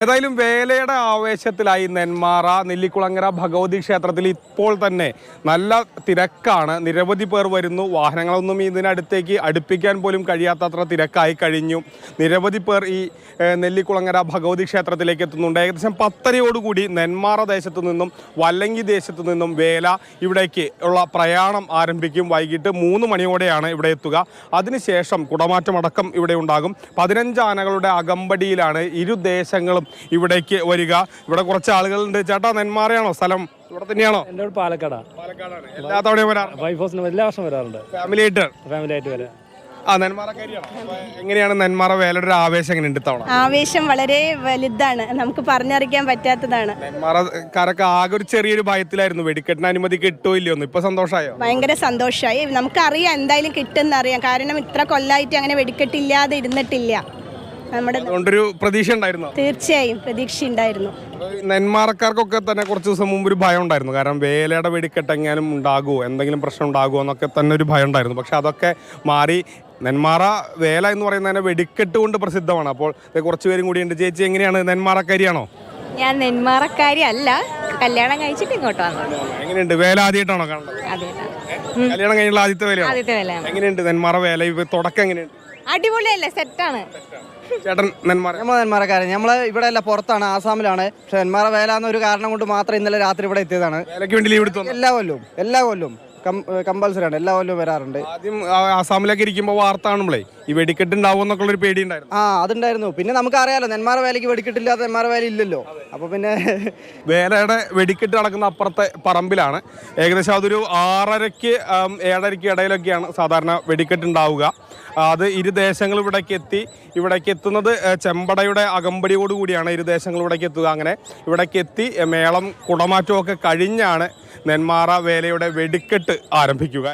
ഏതായാലും വേലയുടെ ആവേശത്തിലായി നെന്മാറ നെല്ലിക്കുളങ്ങര ഭഗവതി ക്ഷേത്രത്തിൽ ഇപ്പോൾ തന്നെ നല്ല തിരക്കാണ്. നിരവധി പേർ വരുന്നു. വാഹനങ്ങളൊന്നും ഇതിനടുത്തേക്ക് അടുപ്പിക്കാൻ പോലും കഴിയാത്തത്ര തിരക്കായി കഴിഞ്ഞു. നിരവധി പേർ ഈ നെല്ലിക്കുളങ്ങര ഭഗവതി ക്ഷേത്രത്തിലേക്ക് എത്തുന്നുണ്ട്. ഏകദേശം 10:30 നെന്മാറ ദേശത്തു നിന്നും വല്ലങ്കി ദേശത്തു നിന്നും വേല ഇവിടേക്ക് ഉള്ള പ്രയാണം ആരംഭിക്കും. വൈകിട്ട് 3 മണിയോടെയാണ് ഇവിടെ എത്തുക. അതിനുശേഷം കുടമാറ്റമടക്കം ഇവിടെ ഉണ്ടാകും. 15 ആനകളുടെ അകമ്പടിയിലാണ് ഇരു ദേശങ്ങളും ഇവിടേക്ക് വരിക. ഇവിടെ കുറച്ച് ആളുകളുണ്ട്. ചേട്ടാ, നെന്മാറയാണോ സ്ഥലം? ഇവിടെ തന്നെയാണോ? എൻ്റെ പാലക്കാടാണ്. എല്ലാ തവണയും വരാറുണ്ട്? എല്ലാ വർഷം വരാറുണ്ട്. ഫാമിലി ആയിട്ട് വരാം. എങ്ങനെയാണ് നെന്മാറ വേലയുടെ ഒരു ആവേശം? എങ്ങനെയുണ്ട് തവണ? ആവേശം വളരെ വലുതാണ്, നമുക്ക് പറഞ്ഞറിയിക്കാൻ പറ്റാത്തതാണ്. നെന്മാറക്കാരൊക്കെ ആകെ ഒരു ചെറിയൊരു ഭയത്തിലായിരുന്നു, വെടിക്കെട്ടിന് അനുമതി കിട്ടോ ഇല്ലയോന്ന്. ഇപ്പൊ സന്തോഷമായോ? ഭയങ്കര സന്തോഷമായി. നമുക്കറിയാം എന്തായാലും കിട്ടുമെന്നറിയാം. കാരണം ഇത്ര കൊല്ലായിട്ട് അങ്ങനെ വെടിക്കെട്ടില്ലാതെ ഇരുന്നിട്ടില്ല. അതുകൊണ്ടൊരു പ്രതീക്ഷ ഉണ്ടായിരുന്നു. തീർച്ചയായും പ്രതീക്ഷ ഉണ്ടായിരുന്നു. നെന്മാറക്കാർക്കൊക്കെ തന്നെ കുറച്ച് ദിവസം മുമ്പ് ഒരു ഭയം ഉണ്ടായിരുന്നു. കാരണം വേലയുടെ വെടിക്കെട്ട് എങ്ങാനും ഉണ്ടാകുമോ, എന്തെങ്കിലും പ്രശ്നം ഉണ്ടാകുമോ എന്നൊക്കെ തന്നെ ഒരു ഭയം ഉണ്ടായിരുന്നു. പക്ഷെ അതൊക്കെ മാറി. നെന്മാറ വേല എന്ന് പറയുന്നതിനെ വെടിക്കെട്ട് കൊണ്ട് പ്രസിദ്ധമാണ്. അപ്പോൾ കുറച്ച് പേരും കൂടി ഉണ്ട്. ചേച്ചി, എങ്ങനെയാണ്, നെന്മാറക്കാരിയാണോ? ഞാൻ നെന്മാറക്കാരി അല്ല, കല്യാണം കഴിച്ചിട്ട് ഇങ്ങോട്ട് വന്നു. എങ്ങനെയുണ്ട് വേല? ആദ്യമായിട്ടാണോ കാണുന്നത്? കല്യാണം കഴിഞ്ഞുള്ള ആദ്യത്തെ വേല? എങ്ങനെയുണ്ട് നെന്മാറ വേല? തുടക്കം എങ്ങനെയുണ്ട്? അടിപൊളിയല്ലേ, സെറ്റാണ്. ചേട്ടൻ നെന്മാറക്കാരൻ. നമ്മൾ ഇവിടെ അല്ല, പുറത്താണ്, ആസാമിലാണ്. പക്ഷെ നെന്മാറ വേല എന്നൊരു കാരണം കൊണ്ട് മാത്രം ഇന്നലെ രാത്രി ഇവിടെ എത്തിയതാണ്. വേലയ്ക്ക് വേണ്ടി ലീവ് എടുത്തു? എല്ലാ കൊല്ലവും കമ്പൽസറി ആണ്, എല്ലാ കൊല്ലവും വരാറുണ്ട്. ആദ്യം ആസാമിലൊക്കെ ഇരിക്കുമ്പോൾ വാർത്ത കാണുമ്പോഴേ ഈ വെടിക്കെട്ട് ഉണ്ടാവും എന്നൊക്കെ ഒരു പേടി ഉണ്ടായിരുന്നു. അതുണ്ടായിരുന്നു. പിന്നെ നമുക്ക് അറിയാലോ, നെന്മാറ വേലയ്ക്ക് വെടിക്കെട്ടില്ലാത്ത നെന്മാറ വേല ഇല്ലല്ലോ. അപ്പൊ പിന്നെ വേലയുടെ വെടിക്കെട്ട് നടക്കുന്ന അപ്പുറത്തെ പറമ്പിലാണ്. ഏകദേശം അതൊരു 6:30 7:30 ഇടയിലൊക്കെയാണ് സാധാരണ വെടിക്കെട്ട് ഉണ്ടാവുക. അത് ഇരു ദേശങ്ങൾ ഇവിടേക്ക് എത്തുന്നത് ചെമ്പടയുടെ അകമ്പടിയോടുകൂടിയാണ് ഇരു ദേശങ്ങൾ ഇവിടേക്ക് എത്തുക. അങ്ങനെ ഇവിടേക്ക് എത്തി മേളം കുടമാറ്റമൊക്കെ കഴിഞ്ഞാണ് നെന്മാറ വേലയുടെ വെടിക്കെട്ട് ആരംഭിക്കുക.